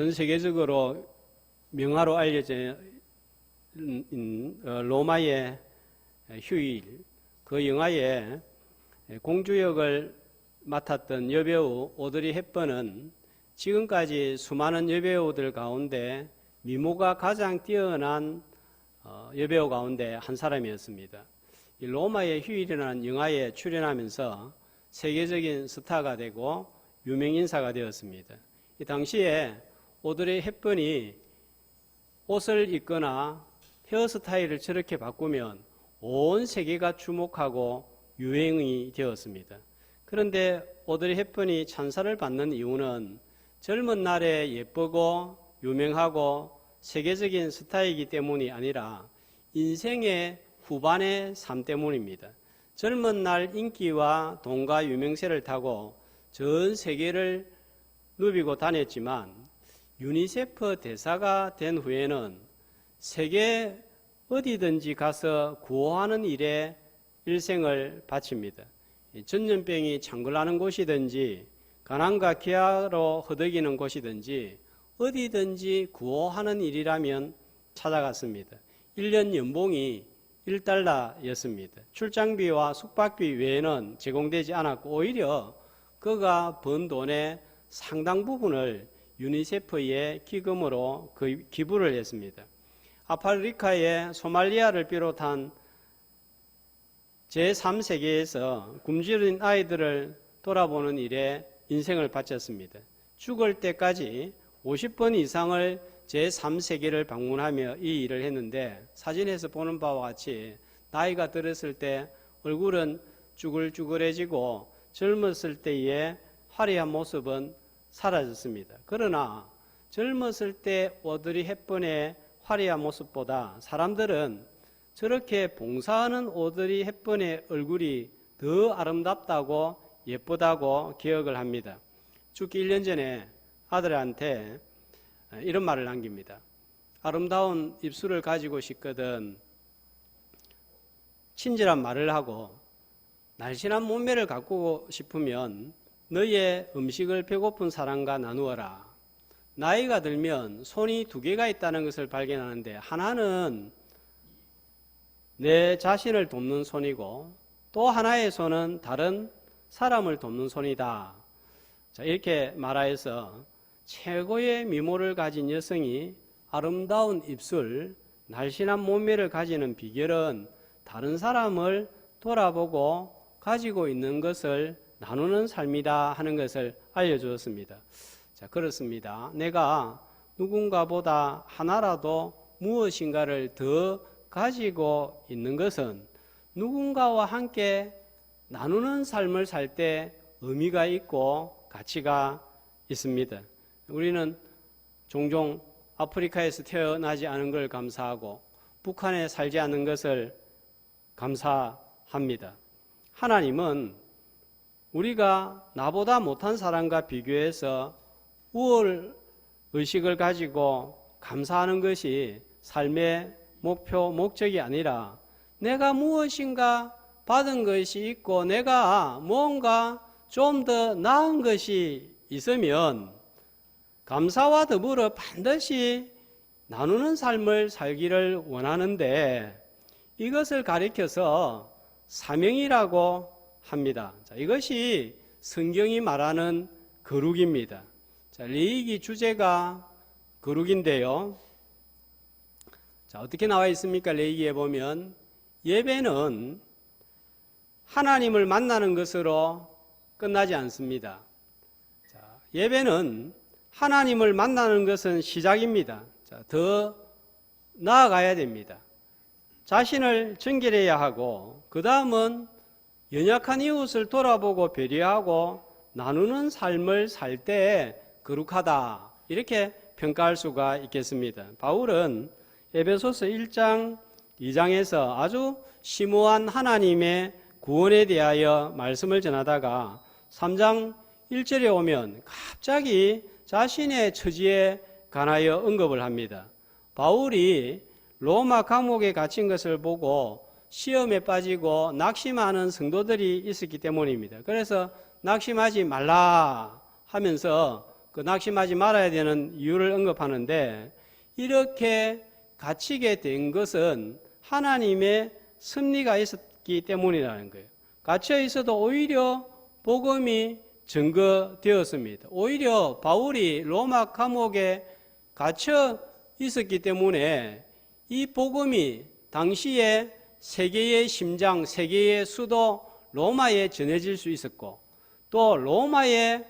전 세계적으로 명화로 알려진 로마의 휴일, 그 영화에 공주역을 맡았던 여배우 오드리 헵번은 지금까지 수많은 여배우들 가운데 미모가 가장 뛰어난 여배우 가운데 한 사람이었습니다. 이 로마의 휴일이라는 영화에 출연하면서 세계적인 스타가 되고 유명인사가 되었습니다. 이 당시에 오드리 헵번이 옷을 입거나 헤어스타일을 저렇게 바꾸면 온 세계가 주목하고 유행이 되었습니다. 그런데 오드리 헵번이 찬사를 받는 이유는 젊은 날에 예쁘고 유명하고 세계적인 스타이기 때문이 아니라 인생의 후반의 삶 때문입니다. 젊은 날 인기와 돈과 유명세를 타고 전 세계를 누비고 다녔지만 유니세프 대사가 된 후에는 세계 어디든지 가서 구호하는 일에 일생을 바칩니다. 전염병이 창궐하는 곳이든지 가난과 기아로 허덕이는 곳이든지 어디든지 구호하는 일이라면 찾아갔습니다. 1년 연봉이 1달러였습니다. 출장비와 숙박비 외에는 제공되지 않았고 오히려 그가 번 돈의 상당 부분을 유니세프의 기금으로 기부를 했습니다. 아프리카의 소말리아를 비롯한 제3세계에서 굶주린 아이들을 돌아보는 일에 인생을 바쳤습니다. 죽을 때까지 50번 이상을 제3세계를 방문하며 이 일을 했는데 사진에서 보는 바와 같이 나이가 들었을 때 얼굴은 쭈글쭈글해지고 젊었을 때의 화려한 모습은 사라졌습니다. 그러나 젊었을 때 오드리 헵번의 화려한 모습보다 사람들은 저렇게 봉사하는 오드리 헵번의 얼굴이 더 아름답다고 예쁘다고 기억을 합니다. 죽기 1년 전에 아들한테 이런 말을 남깁니다. 아름다운 입술을 가지고 싶거든 친절한 말을 하고 날씬한 몸매를 갖고 싶으면 너의 음식을 배고픈 사람과 나누어라. 나이가 들면 손이 2개가 있다는 것을 발견하는데 하나는 내 자신을 돕는 손이고 또 하나의 손은 다른 사람을 돕는 손이다. 자, 이렇게 말하여서 최고의 미모를 가진 여성이 아름다운 입술, 날씬한 몸매를 가지는 비결은 다른 사람을 돌아보고 가지고 있는 것을 나누는 삶이다 하는 것을 알려주었습니다. 자, 그렇습니다. 내가 누군가보다 하나라도 무엇인가를 더 가지고 있는 것은 누군가와 함께 나누는 삶을 살 때 의미가 있고 가치가 있습니다. 우리는 종종 아프리카에서 태어나지 않은 걸 감사하고 북한에 살지 않는 것을 감사합니다. 하나님은 우리가 나보다 못한 사람과 비교해서 우월 의식을 가지고 감사하는 것이 삶의 목표, 목적이 아니라 내가 무엇인가 받은 것이 있고 내가 뭔가 좀 더 나은 것이 있으면 감사와 더불어 반드시 나누는 삶을 살기를 원하는데 이것을 가리켜서 사명이라고 합니다. 자, 이것이 성경이 말하는 거룩입니다. 자, 레위기 주제가 거룩인데요. 자, 어떻게 나와 있습니까? 레위기에 보면 예배는 하나님을 만나는 것으로 끝나지 않습니다. 자, 예배는 하나님을 만나는 것은 시작입니다. 자, 더 나아가야 됩니다. 자신을 정결해야 하고 그 다음은 연약한 이웃을 돌아보고 배려하고 나누는 삶을 살 때 거룩하다 이렇게 평가할 수가 있겠습니다. 바울은 에베소서 1장 2장에서 아주 심오한 하나님의 구원에 대하여 말씀을 전하다가 3장 1절에 오면 갑자기 자신의 처지에 관하여 언급을 합니다. 바울이 로마 감옥에 갇힌 것을 보고 시험에 빠지고 낙심하는 성도들이 있었기 때문입니다. 그래서 낙심하지 말라 하면서 그 낙심하지 말아야 되는 이유를 언급하는데, 이렇게 갇히게 된 것은 하나님의 섭리가 있었기 때문이라는 거예요. 갇혀 있어도 오히려 복음이 증거되었습니다. 오히려 바울이 로마 감옥에 갇혀 있었기 때문에 이 복음이 당시에 세계의 심장, 세계의 수도 로마에 전해질 수 있었고, 또 로마의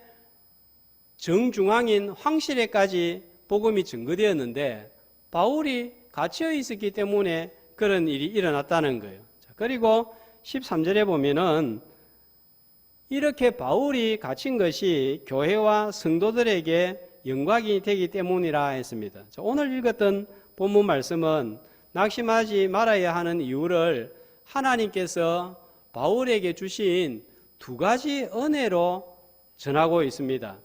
정중앙인 황실에까지 복음이 증거되었는데, 바울이 갇혀 있었기 때문에 그런 일이 일어났다는 거예요. 그리고 13절에 보면은 이렇게 바울이 갇힌 것이 교회와 성도들에게 영광이 되기 때문이라 했습니다. 오늘 읽었던 본문 말씀은 낙심하지 말아야 하는 이유를 하나님께서 바울에게 주신 두 가지 은혜로 전하고 있습니다.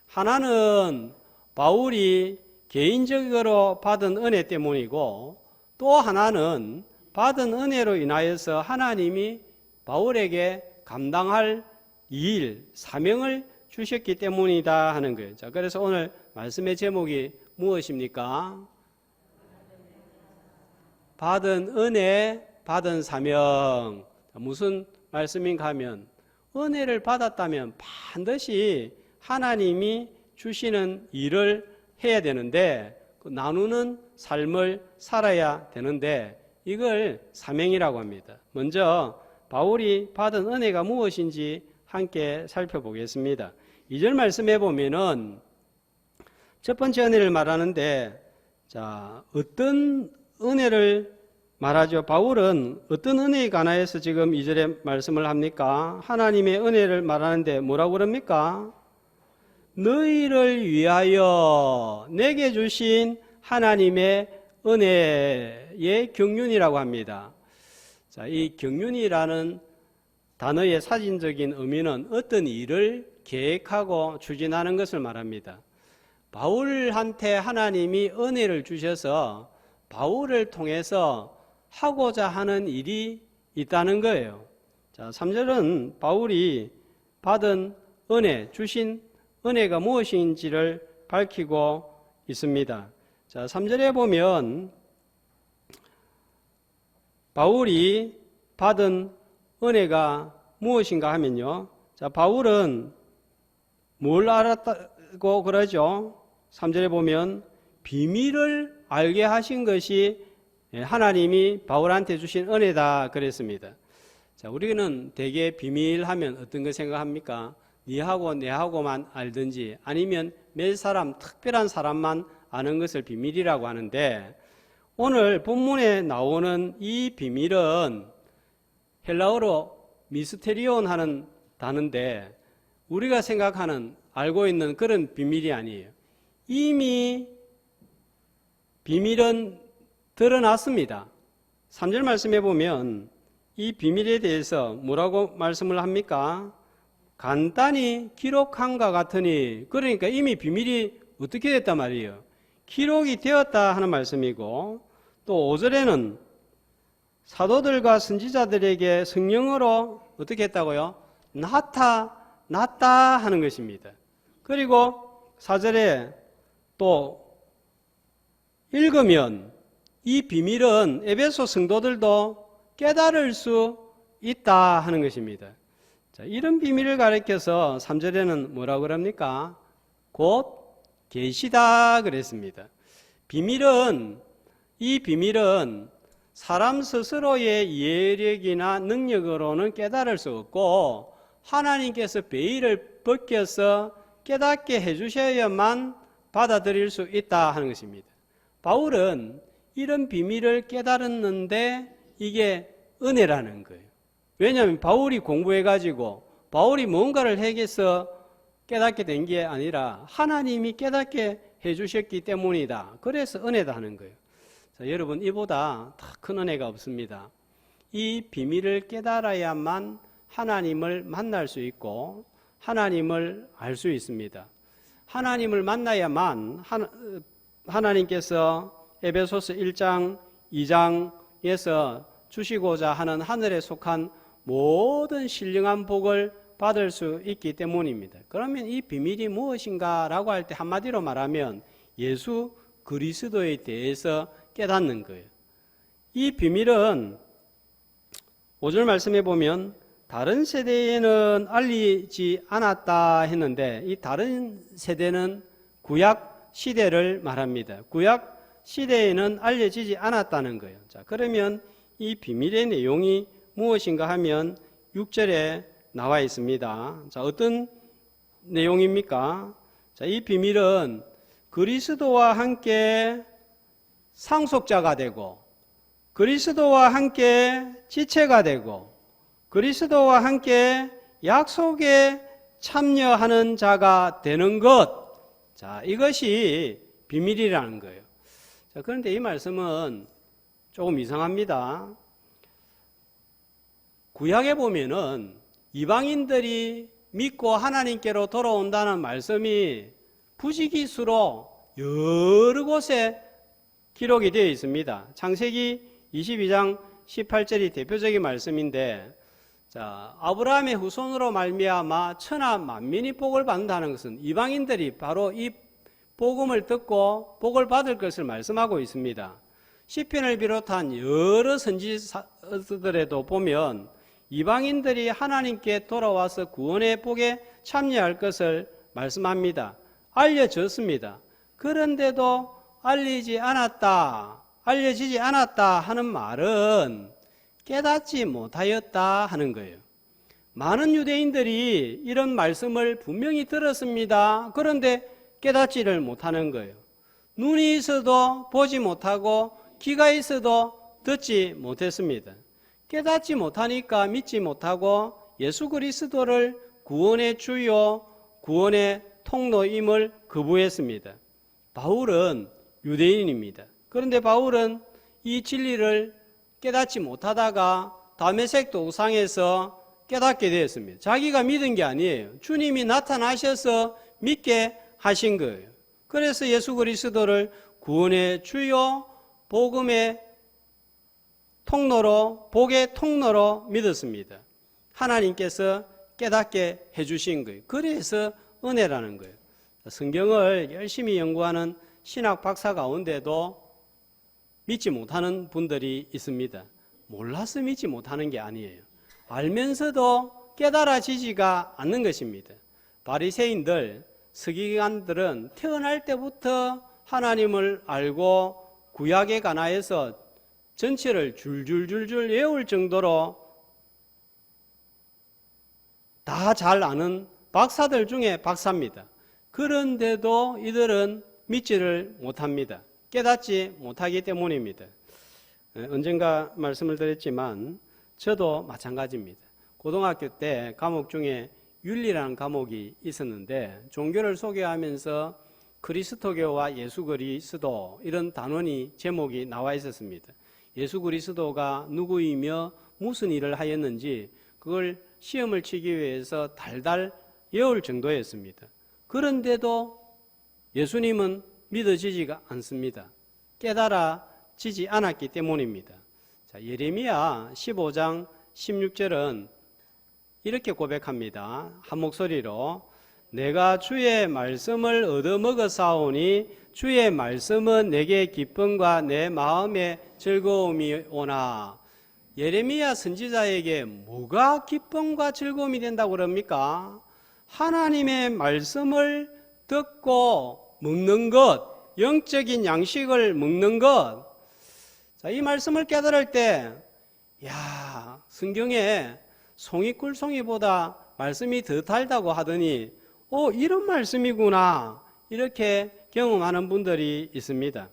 하나는 바울이 개인적으로 받은 은혜 때문이고, 또 하나는 받은 은혜로 인하여서 하나님이 바울에게 감당할 일, 사명을 주셨기 때문이다 하는 거예요. 자, 그래서 오늘 말씀의 제목이 무엇입니까? 받은 은혜, 받은 사명. 무슨 말씀인가 하면, 은혜를 받았다면 반드시 하나님이 주시는 일을 해야 되는데, 나누는 삶을 살아야 되는데, 이걸 사명이라고 합니다. 먼저 바울이 받은 은혜가 무엇인지 함께 살펴보겠습니다. 2절 말씀해 보면은 첫 번째 은혜를 말하는데, 자, 어떤 은혜를 말하죠? 바울은 어떤 은혜에 관하여서 지금 2절에 말씀을 합니까? 하나님의 은혜를 말하는데 뭐라고 그럽니까? 너희를 위하여 내게 주신 하나님의 은혜의 경륜이라고 합니다. 자, 이 경륜이라는 단어의 사진적인 의미는 어떤 일을 계획하고 추진하는 것을 말합니다. 바울한테 하나님이 은혜를 주셔서 바울을 통해서 하고자 하는 일이 있다는 거예요. 자, 3절은 바울이 받은 은혜, 주신 은혜가 무엇인지를 밝히고 있습니다. 자, 3절에 보면 바울이 받은 은혜가 무엇인가 하면요. 자, 바울은 뭘 알았다고 그러죠? 3절에 보면 비밀을 알게 하신 것이 하나님이 바울한테 주신 은혜다 그랬습니다. 자, 우리는 대개 비밀하면 어떤 거 생각합니까? 니하고 내하고만 알든지 아니면 몇 사람, 특별한 사람만 아는 것을 비밀이라고 하는데, 오늘 본문에 나오는 이 비밀은 헬라어로 미스테리온 하는 단어인데, 우리가 생각하는 알고 있는 그런 비밀이 아니에요. 이미 비밀은 드러났습니다. 3절 말씀해 보면 이 비밀에 대해서 뭐라고 말씀을 합니까? 간단히 기록한과 같으니, 그러니까 이미 비밀이 어떻게 됐단 말이에요? 기록이 되었다 하는 말씀이고, 또 5절에는 사도들과 선지자들에게 성령으로 어떻게 했다고요? 나타났다 하는 것입니다. 그리고 4절에 또 읽으면 이 비밀은 에베소 성도들도 깨달을 수 있다 하는 것입니다. 자, 이런 비밀을 가리켜서 3절에는 뭐라고 그럽니까? 곧 계시다 그랬습니다. 이 비밀은 사람 스스로의 예력이나 능력으로는 깨달을 수 없고, 하나님께서 베일을 벗겨서 깨닫게 해주셔야만 받아들일 수 있다 하는 것입니다. 바울은 이런 비밀을 깨달았는데 이게 은혜라는 거예요. 왜냐하면 바울이 공부해가지고 바울이 뭔가를 해서 깨닫게 된 게 아니라 하나님이 깨닫게 해주셨기 때문이다. 그래서 은혜다 하는 거예요. 자, 여러분, 이보다 더 큰 은혜가 없습니다. 이 비밀을 깨달아야만 하나님을 만날 수 있고 하나님을 알 수 있습니다. 하나님을 만나야만 하나님께서 에베소서 1장, 2장에서 주시고자 하는 하늘에 속한 모든 신령한 복을 받을 수 있기 때문입니다. 그러면 이 비밀이 무엇인가 라고 할 때 한마디로 말하면 예수 그리스도에 대해서 깨닫는 거예요. 이 비밀은 5절 말씀해 보면 다른 세대에는 알리지 않았다 했는데 이 다른 세대는 구약 시대를 말합니다. 구약 시대에는 알려지지 않았다는 거예요. 자, 그러면 이 비밀의 내용이 무엇인가 하면 6절에 나와 있습니다. 자, 어떤 내용입니까? 자, 이 비밀은 그리스도와 함께 상속자가 되고 그리스도와 함께 지체가 되고 그리스도와 함께 약속에 참여하는 자가 되는 것. 자, 이것이 비밀이라는 거예요. 자, 그런데 이 말씀은 조금 이상합니다. 구약에 보면은 이방인들이 믿고 하나님께로 돌아온다는 말씀이 부지기수로 여러 곳에 기록이 되어 있습니다. 창세기 22장 18절이 대표적인 말씀인데, 자, 아브라함의 후손으로 말미암아 천하 만민이 복을 받는다는 것은 이방인들이 바로 이 복음을 듣고 복을 받을 것을 말씀하고 있습니다. 시편을 비롯한 여러 선지서들에도 보면 이방인들이 하나님께 돌아와서 구원의 복에 참여할 것을 말씀합니다. 알려졌습니다. 그런데도 알려지지 않았다 하는 말은 깨닫지 못하였다 하는 거예요. 많은 유대인들이 이런 말씀을 분명히 들었습니다. 그런데 깨닫지를 못하는 거예요. 눈이 있어도 보지 못하고 귀가 있어도 듣지 못했습니다. 깨닫지 못하니까 믿지 못하고 예수 그리스도를 구원의 주요, 구원의 통로임을 거부했습니다. 바울은 유대인입니다. 그런데 바울은 이 진리를 깨닫지 못하다가 다메섹 도상에서 깨닫게 되었습니다. 자기가 믿은 게 아니에요. 주님이 나타나셔서 믿게 하신 거예요. 그래서 예수 그리스도를 구원의 주요, 복음의 통로로, 복의 통로로 믿었습니다. 하나님께서 깨닫게 해주신 거예요. 그래서 은혜라는 거예요. 성경을 열심히 연구하는 신학 박사 가운데도 믿지 못하는 분들이 있습니다. 몰라서 믿지 못하는 게 아니에요. 알면서도 깨달아지지가 않는 것입니다. 바리새인들, 서기관들은 태어날 때부터 하나님을 알고 구약에 관하여서 전체를 줄줄줄줄 외울 정도로 다 잘 아는 박사들 중에 박사입니다. 그런데도 이들은 믿지를 못합니다. 깨닫지 못하기 때문입니다. 언젠가 말씀을 드렸지만 저도 마찬가지입니다. 고등학교 때 과목 중에 윤리라는 과목이 있었는데 종교를 소개하면서 그리스도교와 예수 그리스도 이런 단원이 제목이 나와 있었습니다. 예수 그리스도가 누구이며 무슨 일을 하였는지 그걸 시험을 치기 위해서 달달 외울 정도였습니다. 그런데도 예수님은 믿어지지가 않습니다. 깨달아지지 않았기 때문입니다. 자, 예레미야 15장 16절은 이렇게 고백합니다. 한 목소리로 내가 주의 말씀을 얻어먹었사오니 주의 말씀은 내게 기쁨과 내 마음의 즐거움이 오나. 예레미야 선지자에게 뭐가 기쁨과 즐거움이 된다고 그럽니까? 하나님의 말씀을 듣고 먹는 것, 영적인 양식을 먹는 것. 자, 이 말씀을 깨달을 때, 야, 성경에 송이꿀송이보다 말씀이 더 달다고 하더니, 이런 말씀이구나. 이렇게 경험하는 분들이 있습니다.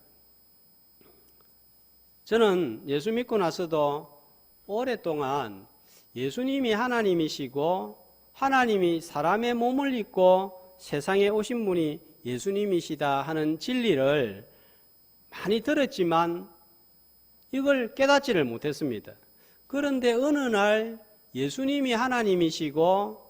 저는 예수 믿고 나서도 오랫동안 예수님이 하나님이시고 하나님이 사람의 몸을 입고 세상에 오신 분이 예수님이시다 하는 진리를 많이 들었지만 이걸 깨닫지를 못했습니다. 그런데 어느 날 예수님이 하나님이시고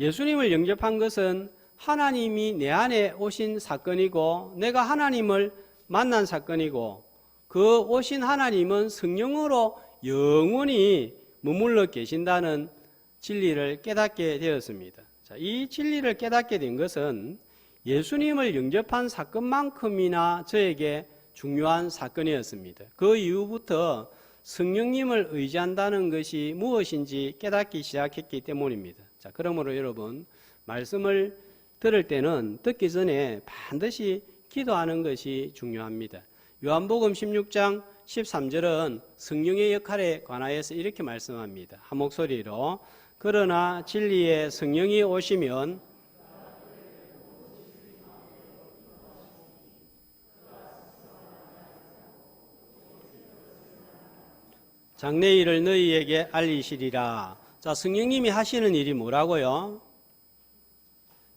예수님을 영접한 것은 하나님이 내 안에 오신 사건이고 내가 하나님을 만난 사건이고 그 오신 하나님은 성령으로 영원히 머물러 계신다는 진리를 깨닫게 되었습니다. 자, 이 진리를 깨닫게 된 것은 예수님을 영접한 사건만큼이나 저에게 중요한 사건이었습니다. 그 이후부터 성령님을 의지한다는 것이 무엇인지 깨닫기 시작했기 때문입니다. 자, 그러므로 여러분, 말씀을 들을 때는 듣기 전에 반드시 기도하는 것이 중요합니다. 요한복음 16장 13절은 성령의 역할에 관하여서 이렇게 말씀합니다. 한 목소리로. 그러나 진리의 성령이 오시면 장래 일을 너희에게 알리시리라. 자, 성령님이 하시는 일이 뭐라고요?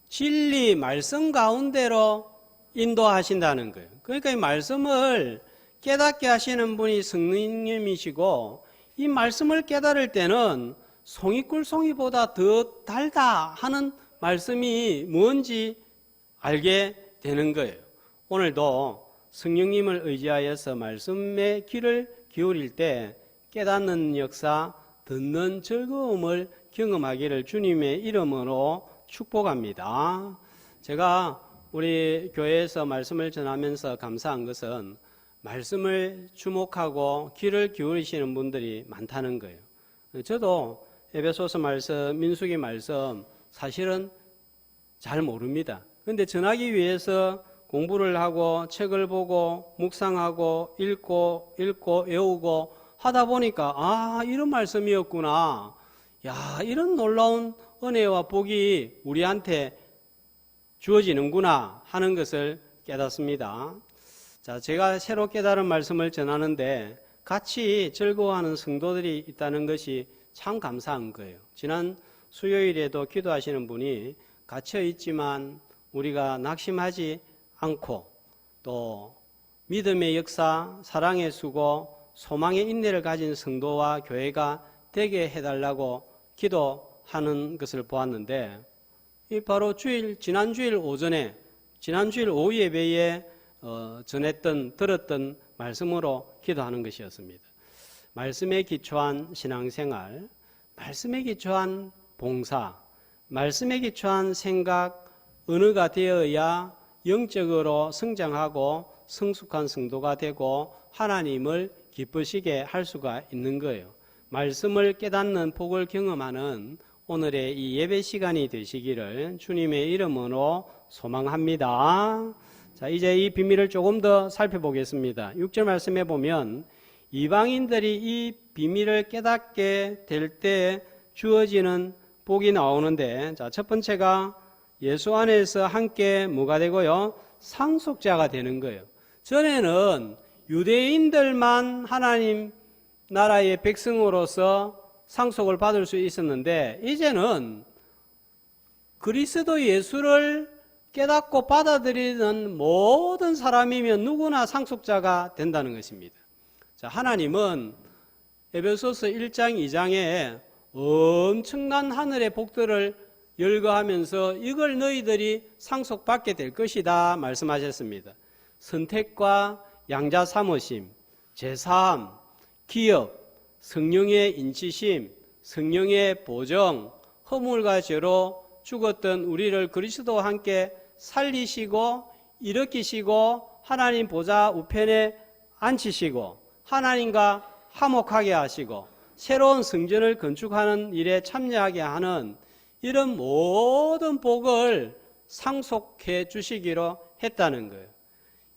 진리 말씀 가운데로 인도하신다는 거예요. 그러니까 이 말씀을 깨닫게 하시는 분이 성령님이시고, 이 말씀을 깨달을 때는 송이꿀 송이보다 더 달다 하는 말씀이 뭔지 알게 되는 거예요. 오늘도 성령님을 의지하여서 말씀의 귀를 기울일 때 깨닫는 역사, 듣는 즐거움을 경험하기를 주님의 이름으로 축복합니다. 제가 우리 교회에서 말씀을 전하면서 감사한 것은 말씀을 주목하고 귀를 기울이시는 분들이 많다는 거예요. 저도 에베소서 말씀, 민수기 말씀 사실은 잘 모릅니다. 그런데 전하기 위해서 공부를 하고 책을 보고 묵상하고 읽고 외우고 하다 보니까 이런 말씀이었구나. 야, 이런 놀라운 은혜와 복이 우리한테 주어지는구나 하는 것을 깨닫습니다. 자, 제가 새로 깨달은 말씀을 전하는데 같이 즐거워하는 성도들이 있다는 것이 참 감사한 거예요. 지난 수요일에도 기도하시는 분이 갇혀 있지만 우리가 낙심하지 않고 또 믿음의 역사, 사랑의 수고, 소망의 인내를 가진 성도와 교회가 되게 해달라고 기도하는 것을 보았는데, 이 바로 지난주일 오전에, 지난주일 오후 예배에 들었던 말씀으로 기도하는 것이었습니다. 말씀에 기초한 신앙생활, 말씀에 기초한 봉사, 말씀에 기초한 생각, 언어가 되어야 영적으로 성장하고 성숙한 성도가 되고 하나님을 기쁘시게 할 수가 있는 거예요. 말씀을 깨닫는 복을 경험하는 오늘의 이 예배 시간이 되시기를 주님의 이름으로 소망합니다. 자, 이제 이 비밀을 조금 더 살펴보겠습니다. 6절 말씀에 보면 이방인들이 이 비밀을 깨닫게 될 때 주어지는 복이 나오는데, 자, 첫 번째가 예수 안에서 함께 뭐가 되고요? 상속자가 되는 거예요. 전에는 유대인들만 하나님 나라의 백성으로서 상속을 받을 수 있었는데, 이제는 그리스도 예수를 깨닫고 받아들이는 모든 사람이면 누구나 상속자가 된다는 것입니다. 자, 하나님은 에베소서 1장 2장에 엄청난 하늘의 복들을 열거하면서 이걸 너희들이 상속받게 될 것이다 말씀하셨습니다. 선택과 양자 삼으심, 제사함, 기업, 성령의 인치심, 성령의 보정, 허물과 죄로 죽었던 우리를 그리스도와 함께 살리시고 일으키시고 하나님 보좌 우편에 앉히시고 하나님과 화목하게 하시고 새로운 성전을 건축하는 일에 참여하게 하는 이런 모든 복을 상속해 주시기로 했다는 거예요.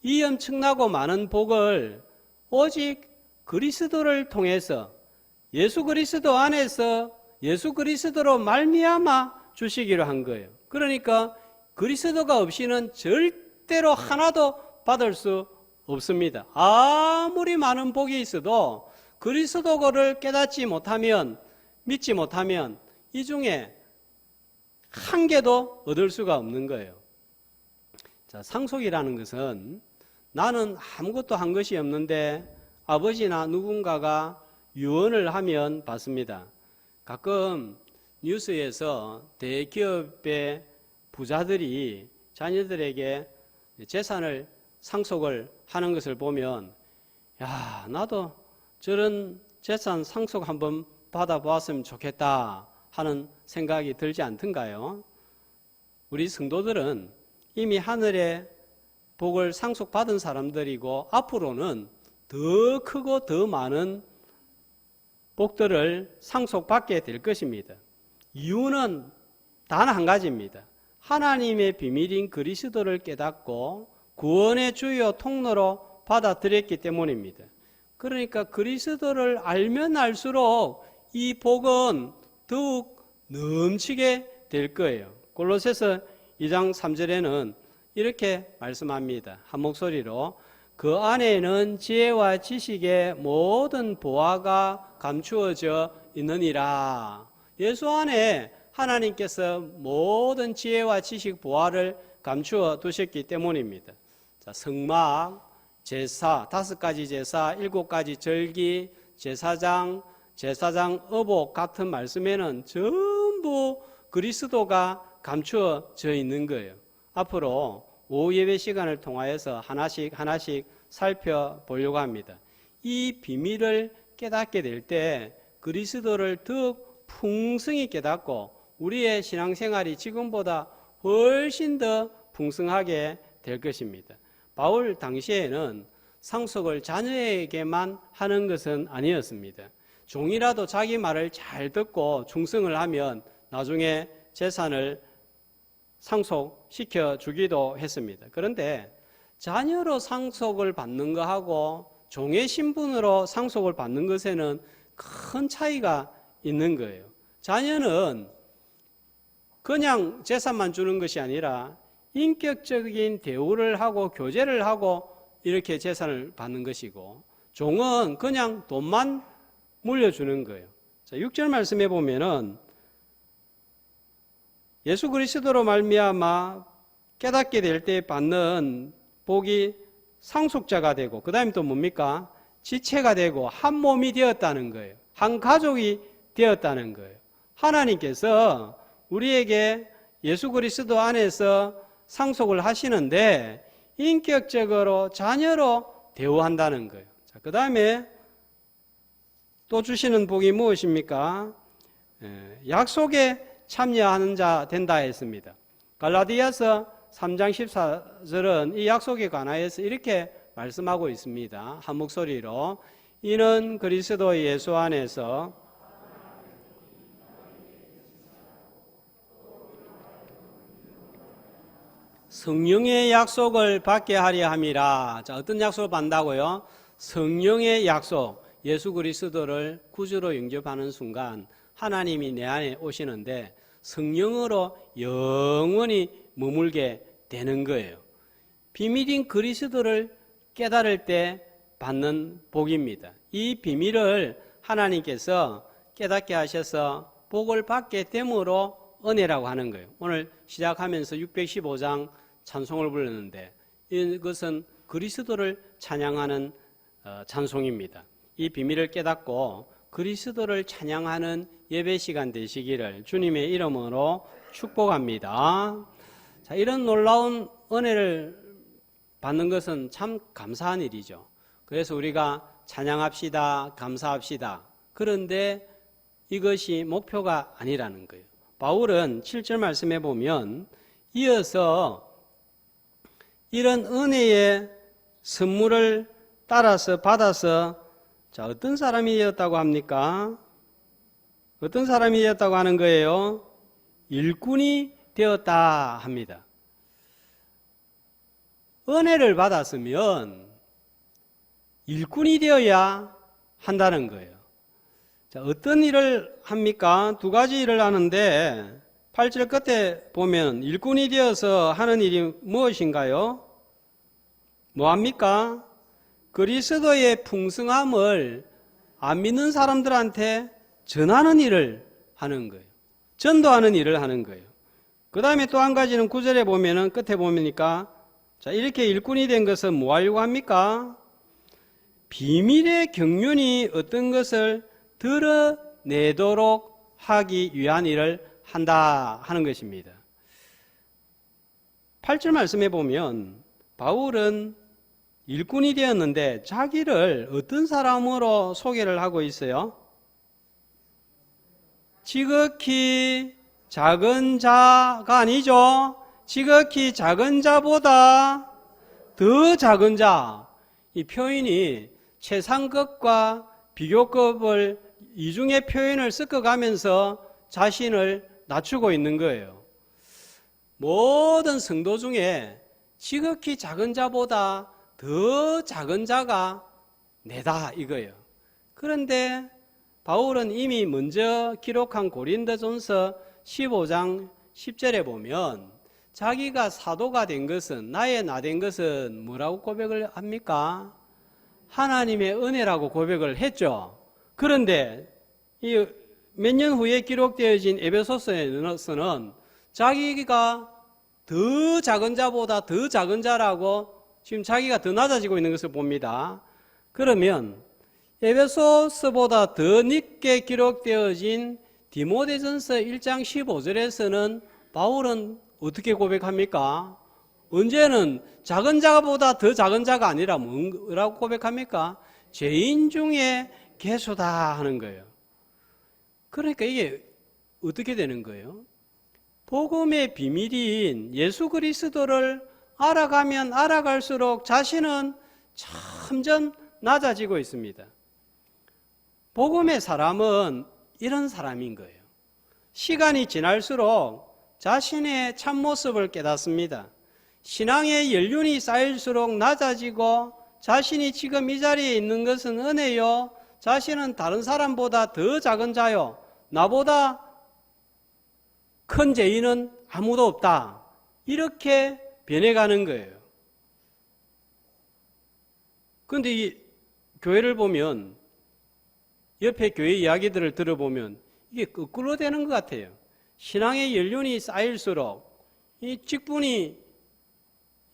이 엄청나고 많은 복을 오직 그리스도를 통해서 예수 그리스도 안에서 예수 그리스도로 말미암아 주시기로 한 거예요. 그러니까 그리스도가 없이는 절대로 하나도 받을 수 없습니다. 아무리 많은 복이 있어도 그리스도를 깨닫지 못하면, 믿지 못하면 이 중에 한 개도 얻을 수가 없는 거예요. 자, 상속이라는 것은 나는 아무것도 한 것이 없는데 아버지나 누군가가 유언을 하면 받습니다. 가끔 뉴스에서 대기업의 부자들이 자녀들에게 재산을 상속을 하는 것을 보면, 야, 나도 저런 재산 상속 한번 받아보았으면 좋겠다 하는 생각이 들지 않던가요? 우리 성도들은 이미 하늘의 복을 상속받은 사람들이고 앞으로는 더 크고 더 많은 복들을 상속받게 될 것입니다. 이유는 단 한 가지입니다. 하나님의 비밀인 그리스도를 깨닫고 구원의 주요 통로로 받아들였기 때문입니다. 그러니까 그리스도를 알면 알수록 이 복은 더욱 넘치게 될 거예요. 골로새서 2장 3절에는 이렇게 말씀합니다. 한 목소리로 그 안에는 지혜와 지식의 모든 보화가 감추어져 있느니라. 예수 안에 하나님께서 모든 지혜와 지식 보화를 감추어 두셨기 때문입니다. 자, 성막, 제사, 5가지 제사, 7가지 절기, 제사장 어복 같은 말씀에는 전부 그리스도가 감추어져 있는 거예요. 앞으로 오후 예배 시간을 통하여서 하나씩 살펴보려고 합니다. 이 비밀을 깨닫게 될 때 그리스도를 더욱 풍성히 깨닫고 우리의 신앙생활이 지금보다 훨씬 더 풍성하게 될 것입니다. 바울 당시에는 상속을 자녀에게만 하는 것은 아니었습니다. 종이라도 자기 말을 잘 듣고 충성을 하면 나중에 재산을 상속시켜 주기도 했습니다. 그런데 자녀로 상속을 받는 것하고 종의 신분으로 상속을 받는 것에는 큰 차이가 있는 거예요. 자녀는 그냥 재산만 주는 것이 아니라 인격적인 대우를 하고 교제를 하고 이렇게 재산을 받는 것이고, 종은 그냥 돈만 물려주는 거예요. 자, 6절 말씀해 보면은 예수 그리스도로 말미암아 깨닫게 될 때 받는 복이 상속자가 되고, 그 다음에 또 뭡니까? 지체가 되고 한 몸이 되었다는 거예요. 한 가족이 되었다는 거예요. 하나님께서 우리에게 예수 그리스도 안에서 상속을 하시는데 인격적으로 자녀로 대우한다는 거예요. 자, 그 다음에 또 주시는 복이 무엇입니까? 약속에 참여하는 자 된다 했습니다. 갈라디아서 3장 14절은 이 약속에 관하여서 이렇게 말씀하고 있습니다. 한 목소리로 이는 그리스도 예수 안에서 성령의 약속을 받게 하려 함이라. 자, 어떤 약속을 받는다고요? 성령의 약속. 예수 그리스도를 구주로 영접하는 순간 하나님이 내 안에 오시는데 성령으로 영원히 머물게 되는 거예요. 비밀인 그리스도를 깨달을 때 받는 복입니다. 이 비밀을 하나님께서 깨닫게 하셔서 복을 받게 됨으로 은혜라고 하는 거예요. 오늘 시작하면서 615장 찬송을 불렀는데 이것은 그리스도를 찬양하는 찬송입니다. 이 비밀을 깨닫고 그리스도를 찬양하는 예배 시간 되시기를 주님의 이름으로 축복합니다. 자, 이런 놀라운 은혜를 받는 것은 참 감사한 일이죠. 그래서 우리가 찬양합시다, 감사합시다. 그런데 이것이 목표가 아니라는 거예요. 바울은 7절 말씀해 보면 이어서 이런 은혜의 선물을 따라서 받아서 자, 어떤 사람이 되었다고 합니까? 어떤 사람이 되었다고 하는 거예요? 일꾼이 되었다 합니다. 은혜를 받았으면 일꾼이 되어야 한다는 거예요. 자, 어떤 일을 합니까? 2가지 일을 하는데 8절 끝에 보면 일꾼이 되어서 하는 일이 무엇인가요? 뭐합니까? 그리스도의 풍성함을 안 믿는 사람들한테 전하는 일을 하는 거예요. 전도하는 일을 하는 거예요. 그 다음에 또 한 가지는 9절에 보면은 끝에 보니까 자, 이렇게 일꾼이 된 것은 뭐 하려고 합니까? 비밀의 경륜이 어떤 것을 드러내도록 하기 위한 일을 한다 하는 것입니다. 8절 말씀해 보면 바울은 일꾼이 되었는데 자기를 어떤 사람으로 소개를 하고 있어요? 지극히 작은 자가 아니죠. 지극히 작은 자보다 더 작은 자. 이 표현이 최상급과 비교급을 이중의 표현을 섞어가면서 자신을 낮추고 있는 거예요. 모든 성도 중에 지극히 작은 자보다 더 작은 자가 내다 이거예요. 그런데 바울은 이미 먼저 기록한 고린도전서 15장 10절에 보면 자기가 사도가 된 것은, 나의 나 된 것은 뭐라고 고백을 합니까? 하나님의 은혜라고 고백을 했죠. 그런데 이 몇 년 후에 기록되어진 에베소서에서는 자기가 더 작은 자보다 더 작은 자라고 지금 자기가 더 낮아지고 있는 것을 봅니다. 그러면 에베소서보다 더 늦게 기록되어진 디모데전서 1장 15절에서는 바울은 어떻게 고백합니까? 언제는 작은 자보다 더 작은 자가 아니라 뭐라고 고백합니까? 죄인 중에 괴수다 하는 거예요. 그러니까 이게 어떻게 되는 거예요? 복음의 비밀인 예수 그리스도를 알아가면 알아갈수록 자신은 점점 낮아지고 있습니다. 복음의 사람은 이런 사람인 거예요. 시간이 지날수록 자신의 참모습을 깨닫습니다. 신앙의 연륜이 쌓일수록 낮아지고 자신이 지금 이 자리에 있는 것은 은혜요. 자신은 다른 사람보다 더 작은 자요. 나보다 큰 죄인은 아무도 없다. 이렇게 변해가는 거예요. 그런데 이 교회를 보면 옆에 교회 이야기들을 들어보면 이게 거꾸로 되는 것 같아요. 신앙의 연륜이 쌓일수록 이 직분이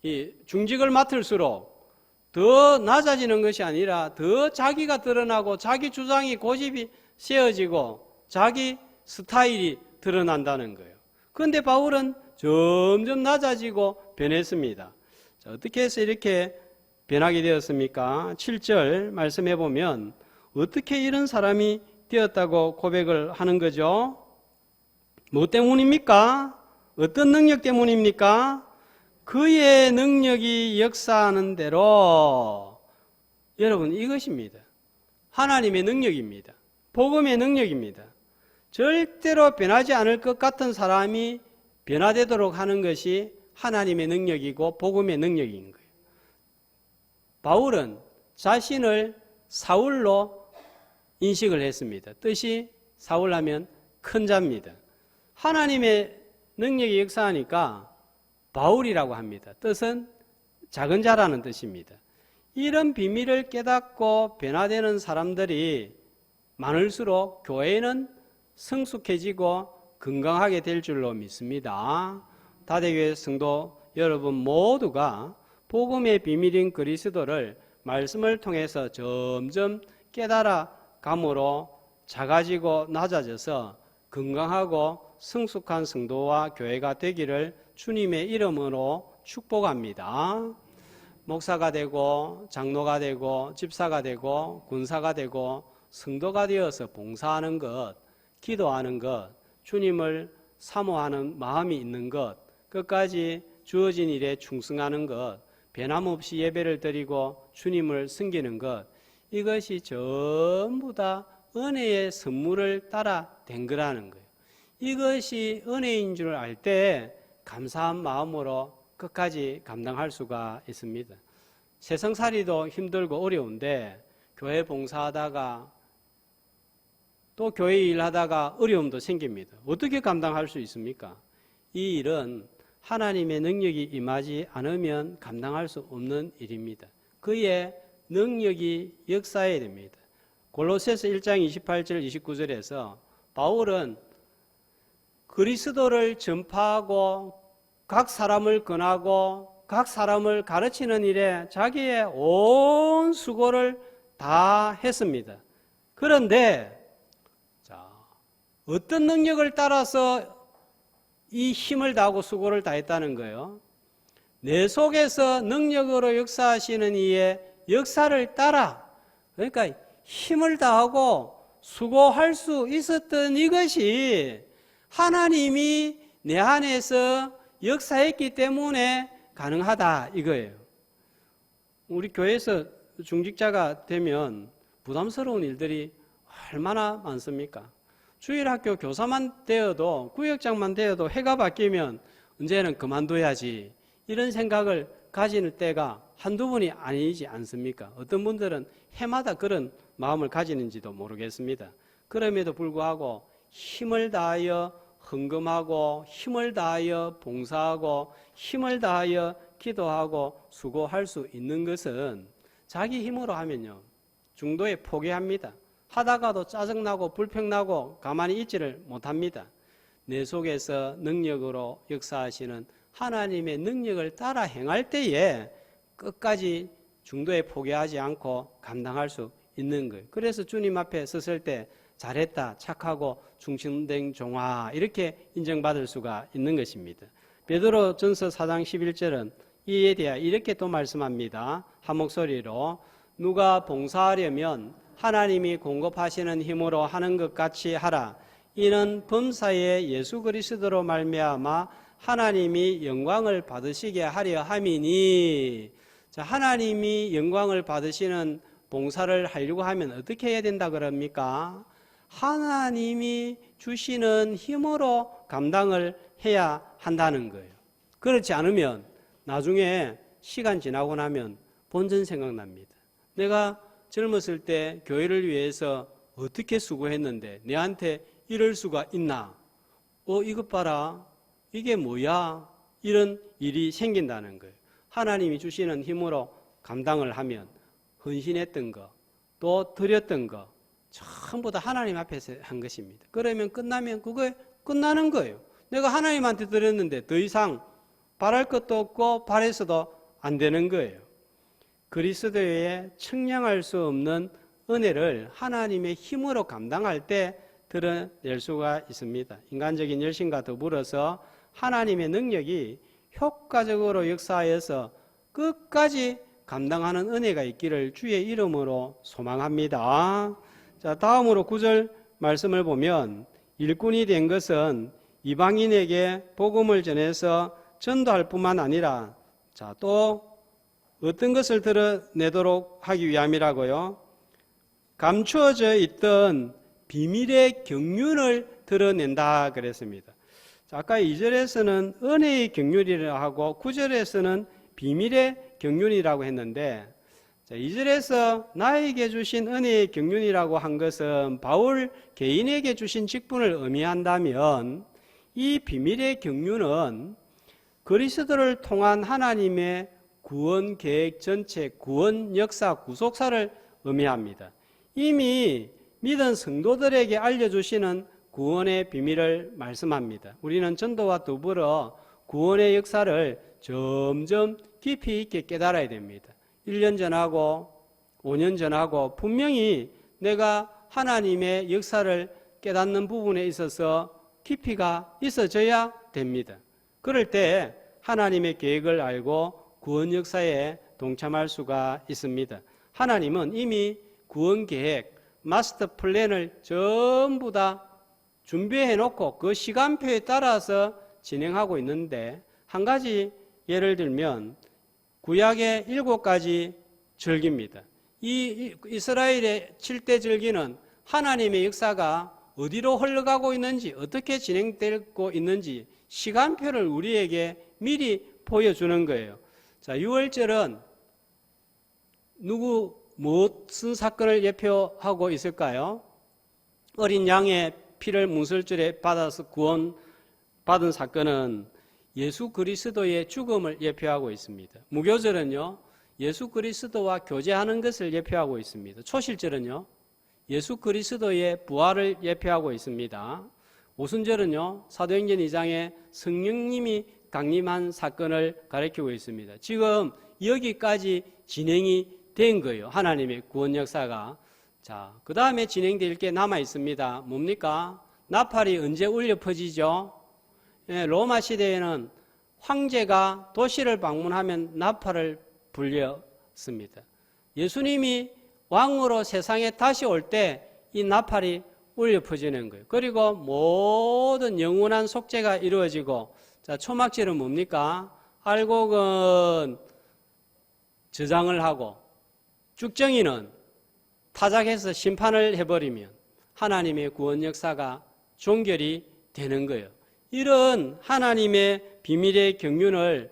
이 중직을 맡을수록 더 낮아지는 것이 아니라 더 자기가 드러나고 자기 주장이 고집이 세워지고 자기 스타일이 드러난다는 거예요. 그런데 바울은 점점 낮아지고 변했습니다. 자, 어떻게 해서 이렇게 변하게 되었습니까? 7절 말씀해 보면 어떻게 이런 사람이 되었다고 고백을 하는 거죠? 뭐 때문입니까? 어떤 능력 때문입니까? 그의 능력이 역사하는 대로. 여러분, 이것입니다. 하나님의 능력입니다. 복음의 능력입니다. 절대로 변하지 않을 것 같은 사람이 변화되도록 하는 것이 하나님의 능력이고 복음의 능력인 거예요. 바울은 자신을 사울로 인식을 했습니다. 뜻이 사울하면 큰 자입니다. 하나님의 능력이 역사하니까 바울이라고 합니다. 뜻은 작은 자라는 뜻입니다. 이런 비밀을 깨닫고 변화되는 사람들이 많을수록 교회는 성숙해지고 건강하게 될 줄로 믿습니다. 다대교회 성도 여러분 모두가 복음의 비밀인 그리스도를 말씀을 통해서 점점 깨달아 감으로 작아지고 낮아져서 건강하고 성숙한 성도와 교회가 되기를 주님의 이름으로 축복합니다. 목사가 되고 장로가 되고 집사가 되고 군사가 되고 성도가 되어서 봉사하는 것, 기도하는 것, 주님을 사모하는 마음이 있는 것, 끝까지 주어진 일에 충성하는 것, 변함없이 예배를 드리고 주님을 섬기는 것, 이것이 전부 다 은혜의 선물을 따라 된 거라는 거예요. 이것이 은혜인 줄 알 때 감사한 마음으로 끝까지 감당할 수가 있습니다. 세상살이도 힘들고 어려운데 교회 봉사하다가 또 교회 일하다가 어려움도 생깁니다. 어떻게 감당할 수 있습니까? 이 일은 하나님의 능력이 임하지 않으면 감당할 수 없는 일입니다. 그의 능력이 역사해야 됩니다. 골로새서 1장 28절 29절에서 바울은 그리스도를 전파하고 각 사람을 권하고 각 사람을 가르치는 일에 자기의 온 수고를 다 했습니다. 그런데 어떤 능력을 따라서 이 힘을 다하고 수고를 다했다는 거예요? 내 속에서 능력으로 역사하시는 이의 역사를 따라, 그러니까 힘을 다하고 수고할 수 있었던 이것이 하나님이 내 안에서 역사했기 때문에 가능하다 이거예요. 우리 교회에서 중직자가 되면 부담스러운 일들이 얼마나 많습니까? 주일학교 교사만 되어도, 구역장만 되어도 해가 바뀌면 언제는 그만둬야지 이런 생각을 가지는 때가 한두 번이 아니지 않습니까? 어떤 분들은 해마다 그런 마음을 가지는지도 모르겠습니다. 그럼에도 불구하고 힘을 다하여 헌금하고 힘을 다하여 봉사하고 힘을 다하여 기도하고 수고할 수 있는 것은 자기 힘으로 하면요 중도에 포기합니다. 하다가도 짜증나고 불평나고 가만히 있지를 못합니다. 내 속에서 능력으로 역사하시는 하나님의 능력을 따라 행할 때에 끝까지 중도에 포기하지 않고 감당할 수 있는 거예요. 그래서 주님 앞에 섰을 때 잘했다, 착하고 충성된 종아 이렇게 인정받을 수가 있는 것입니다. 베드로 전서 4장 11절은 이에 대해 이렇게 또 말씀합니다. 한 목소리로 누가 봉사하려면 하나님이 공급하시는 힘으로 하는 것 같이 하라. 이는 범사에 예수 그리스도로 말미암아 하나님이 영광을 받으시게 하려 함이니. 자, 하나님이 영광을 받으시는 봉사를 하려고 하면 어떻게 해야 된다 그럽니까? 하나님이 주시는 힘으로 감당을 해야 한다는 거예요. 그렇지 않으면 나중에 시간 지나고 나면 본전 생각납니다. 내가 젊었을 때 교회를 위해서 어떻게 수고했는데 내한테 이럴 수가 있나? 이것 봐라. 이게 뭐야? 이런 일이 생긴다는 거예요. 하나님이 주시는 힘으로 감당을 하면 헌신했던 거, 또 드렸던 거 전부 다 하나님 앞에서 한 것입니다. 그러면 끝나면 그거 끝나는 거예요. 내가 하나님한테 드렸는데 더 이상 바랄 것도 없고 바래서도 안 되는 거예요. 그리스도의 측량할 수 없는 은혜를 하나님의 힘으로 감당할 때 드러낼 수가 있습니다. 인간적인 열심과 더불어서 하나님의 능력이 효과적으로 역사하여서 끝까지 감당하는 은혜가 있기를 주의 이름으로 소망합니다. 자, 다음으로 9절 말씀을 보면 일꾼이 된 것은 이방인에게 복음을 전해서 전도할 뿐만 아니라 자, 또 어떤 것을 드러내도록 하기 위함이라고요? 감추어져 있던 비밀의 경륜을 드러낸다 그랬습니다. 자, 아까 2절에서는 은혜의 경륜이라고 하고 9절에서는 비밀의 경륜이라고 했는데 자, 2절에서 나에게 주신 은혜의 경륜이라고 한 것은 바울 개인에게 주신 직분을 의미한다면 이 비밀의 경륜은 그리스도를 통한 하나님의 구원 계획 전체, 구원 역사, 구속사를 의미합니다. 이미 믿은 성도들에게 알려주시는 구원의 비밀을 말씀합니다. 우리는 전도와 더불어 구원의 역사를 점점 깊이 있게 깨달아야 됩니다. 1년 전하고 5년 전하고 분명히 내가 하나님의 역사를 깨닫는 부분에 있어서 깊이가 있어져야 됩니다. 그럴 때 하나님의 계획을 알고 구원 역사에 동참할 수가 있습니다. 하나님은 이미 구원 계획, 마스터 플랜을 전부 다 준비해 놓고 그 시간표에 따라서 진행하고 있는데 한 가지 예를 들면 구약의 7가지 절기입니다. 이 이스라엘의 7대 절기는 하나님의 역사가 어디로 흘러가고 있는지 어떻게 진행되고 있는지 시간표를 우리에게 미리 보여주는 거예요. 자, 6월절은 무슨 사건을 예표하고 있을까요? 어린 양의 피를 문설줄에 받아서 구원받은 사건은 예수 그리스도의 죽음을 예표하고 있습니다. 무교절은요, 예수 그리스도와 교제하는 것을 예표하고 있습니다. 초실절은요, 예수 그리스도의 부활을 예표하고 있습니다. 오순절은요, 사도행전 2장에 성령님이 강림한 사건을 가리키고 있습니다. 지금 여기까지 진행이 된 거예요. 하나님의 구원 역사가. 자, 그 다음에 진행될 게 남아 있습니다. 뭡니까? 나팔이 언제 울려 퍼지죠? 로마 시대에는 황제가 도시를 방문하면 나팔을 불렸습니다. 예수님이 왕으로 세상에 다시 올 때 이 나팔이 울려 퍼지는 거예요. 그리고 모든 영원한 속죄가 이루어지고, 자, 초막절은 뭡니까? 알곡은 저장을 하고, 쭉정이는 타작해서 심판을 해버리면 하나님의 구원 역사가 종결이 되는 거예요. 이런 하나님의 비밀의 경륜을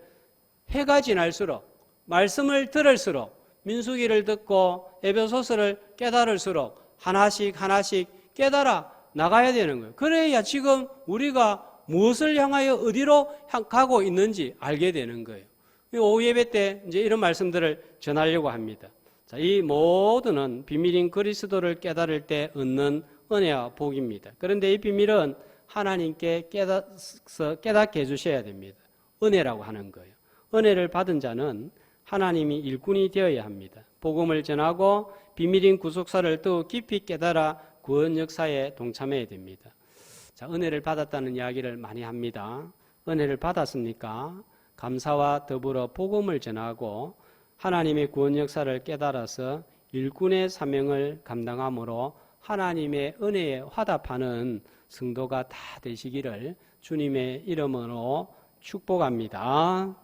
해가 지날수록, 말씀을 들을수록, 민수기를 듣고 에베소서를 깨달을수록 하나씩 깨달아 나가야 되는 거예요. 그래야 지금 우리가 무엇을 향하여 어디로 가고 있는지 알게 되는 거예요. 오후 예배 때 이제 이런 말씀들을 전하려고 합니다. 자, 이 모두는 비밀인 그리스도를 깨달을 때 얻는 은혜와 복입니다. 그런데 이 비밀은 하나님께 깨닫게 해주셔야 됩니다. 은혜라고 하는 거예요. 은혜를 받은 자는 하나님이 일꾼이 되어야 합니다. 복음을 전하고 비밀인 구속사를 더욱 깊이 깨달아 구원 역사에 동참해야 됩니다. 자, 은혜를 받았다는 이야기를 많이 합니다. 은혜를 받았습니까? 감사와 더불어 복음을 전하고 하나님의 구원 역사를 깨달아서 일꾼의 사명을 감당함으로 하나님의 은혜에 화답하는 성도가 다 되시기를 주님의 이름으로 축복합니다.